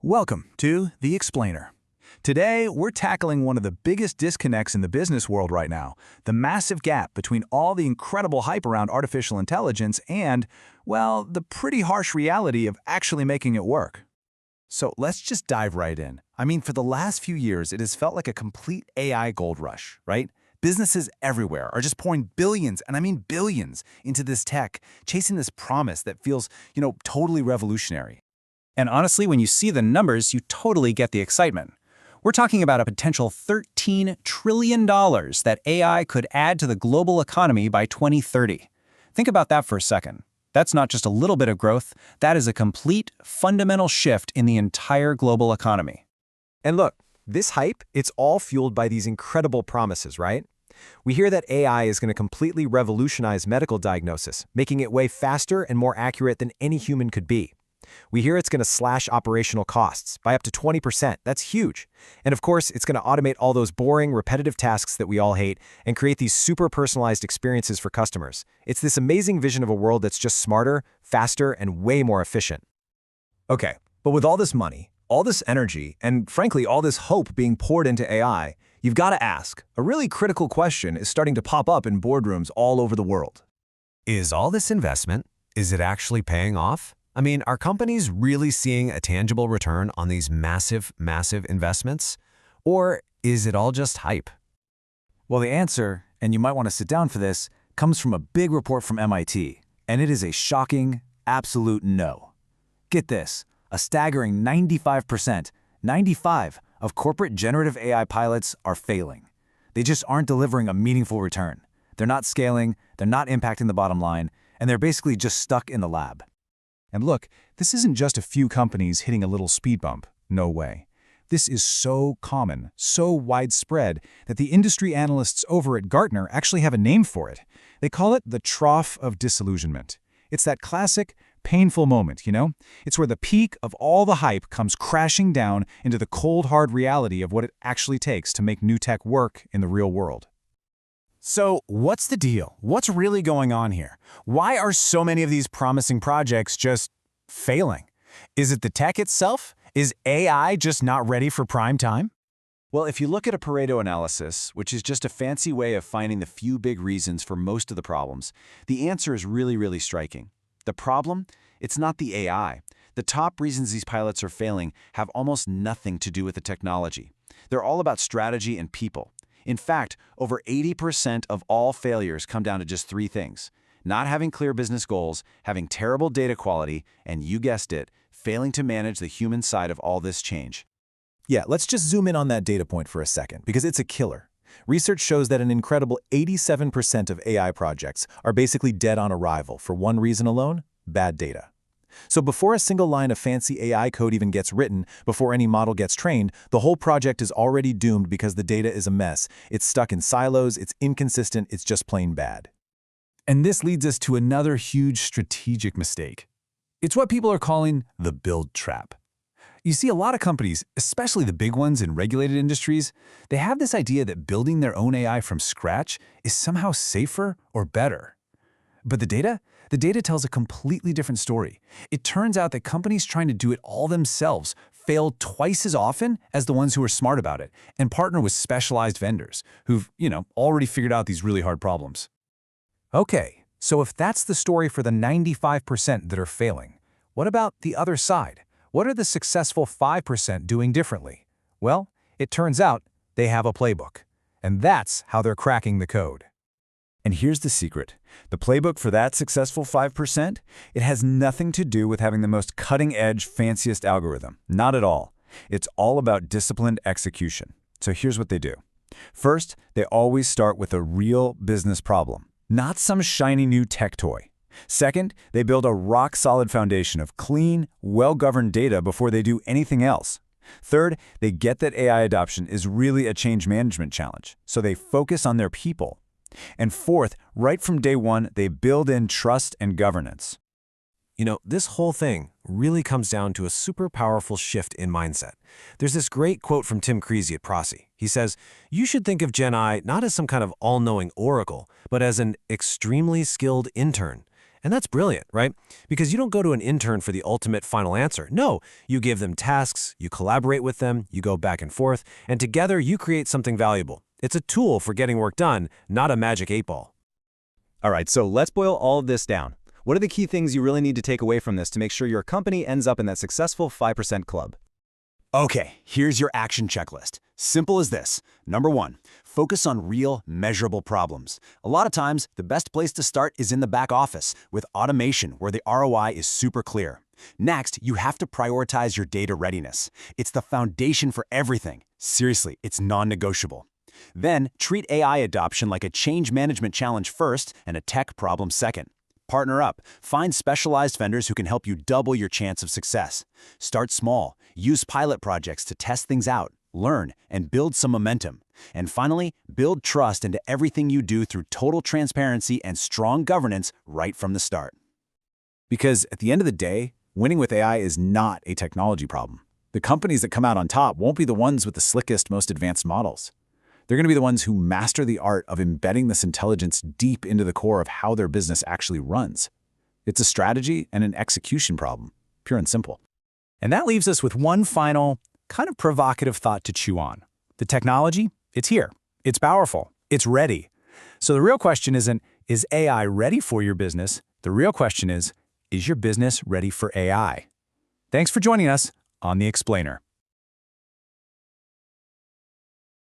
Welcome to The Explainer. Today, we're tackling one of the biggest disconnects in the business world right now, the massive gap between all the incredible hype around artificial intelligence and, well, the pretty harsh reality of actually making it work. So let's just dive right in. For the last few years, it has felt like a complete AI gold rush, right? Businesses everywhere are just pouring billions, and I mean billions, into this tech, chasing this promise that feels, totally revolutionary. And honestly, when you see the numbers, you totally get the excitement. We're talking about a potential $13 trillion that AI could add to the global economy by 2030. Think about that for a second. That's not just a little bit of growth, that is a complete, fundamental shift in the entire global economy. And look, this hype, it's all fueled by these incredible promises, right? We hear that AI is going to completely revolutionize medical diagnosis, making it way faster and more accurate than any human could be. We hear it's going to slash operational costs by up to 20%. That's huge. And of course, it's going to automate all those boring, repetitive tasks that we all hate and create these super personalized experiences for customers. It's this amazing vision of a world that's just smarter, faster, and way more efficient. Okay, but with all this money, all this energy, and frankly, all this hope being poured into AI, you've got to ask, a really critical question is starting to pop up in boardrooms all over the world. Is all this investment, is it actually paying off? Are companies really seeing a tangible return on these massive investments? Or is it all just hype? Well, the answer, and you might want to sit down for this, comes from a big report from MIT, and it is a shocking, absolute no. Get this, a staggering 95% of corporate generative AI pilots are failing. They just aren't delivering a meaningful return. They're not scaling, they're not impacting the bottom line, and they're basically just stuck in the lab. And look, this isn't just a few companies hitting a little speed bump. No way. This is so common, so widespread, that the industry analysts over at Gartner actually have a name for it. They call it the trough of disillusionment. It's that classic, painful moment, It's where the peak of all the hype comes crashing down into the cold, hard reality of what it actually takes to make new tech work in the real world. So, what's the deal? What's really going on here? Why are so many of these promising projects just failing? Is it the tech itself? Is AI just not ready for prime time? Well, if you look at a Pareto analysis, which is just a fancy way of finding the few big reasons for most of the problems, the answer is really striking. The problem? It's not the AI. The top reasons these pilots are failing have almost nothing to do with the technology. They're all about strategy and people. In fact, over 80% of all failures come down to just three things: not having clear business goals, having terrible data quality, and you guessed it, failing to manage the human side of all this change. Yeah, let's just zoom in on that data point for a second, because it's a killer. Research shows that an incredible 87% of AI projects are basically dead on arrival for one reason alone: bad data. So before a single line of fancy AI code even gets written, before any model gets trained, the whole project is already doomed because the data is a mess. It's stuck in silos, it's inconsistent, it's just plain bad. And this leads us to another huge strategic mistake. It's what people are calling the build trap. You see, a lot of companies, especially the big ones in regulated industries, they have this idea that building their own AI from scratch is somehow safer or better. But the data tells a completely different story. It turns out that companies trying to do it all themselves fail twice as often as the ones who are smart about it and partner with specialized vendors who've, already figured out these really hard problems. Okay, so if that's the story for the 95% that are failing, what about the other side? What are the successful 5% doing differently? Well, it turns out they have a playbook, and that's how they're cracking the code. And here's the secret. The playbook for that successful 5%, it has nothing to do with having the most cutting-edge, fanciest algorithm. Not at all. It's all about disciplined execution. So here's what they do. First, they always start with a real business problem, not some shiny new tech toy. Second, they build a rock-solid foundation of clean, well-governed data before they do anything else. Third, they get that AI adoption is really a change management challenge, so they focus on their people. And fourth, right from day one, they build in trust and governance. This whole thing really comes down to a super powerful shift in mindset. There's this great quote from Tim Creasy at Prosy. He says, "You should think of Gen AI not as some kind of all-knowing oracle, but as an extremely skilled intern." And that's brilliant, right? Because you don't go to an intern for the ultimate final answer. No, you give them tasks, you collaborate with them, you go back and forth, and together you create something valuable. It's a tool for getting work done, not a magic 8-ball. All right, so let's boil all of this down. What are the key things you really need to take away from this to make sure your company ends up in that successful 5% club? Okay, here's your action checklist. Simple as this. Number 1, focus on real, measurable problems. A lot of times, the best place to start is in the back office, with automation where the ROI is super clear. Next, you have to prioritize your data readiness. It's the foundation for everything. Seriously, it's non-negotiable. Then, treat AI adoption like a change management challenge first and a tech problem second. Partner up. Find specialized vendors who can help you double your chance of success. Start small. Use pilot projects to test things out, learn, and build some momentum. And finally, build trust into everything you do through total transparency and strong governance right from the start. Because at the end of the day, winning with AI is not a technology problem. The companies that come out on top won't be the ones with the slickest, most advanced models. They're going to be the ones who master the art of embedding this intelligence deep into the core of how their business actually runs. It's a strategy and an execution problem, pure and simple. And that leaves us with one final, kind of provocative thought to chew on. The technology, it's here. It's powerful. It's ready. So the real question isn't, is AI ready for your business? The real question is your business ready for AI? Thanks for joining us on The Explainer.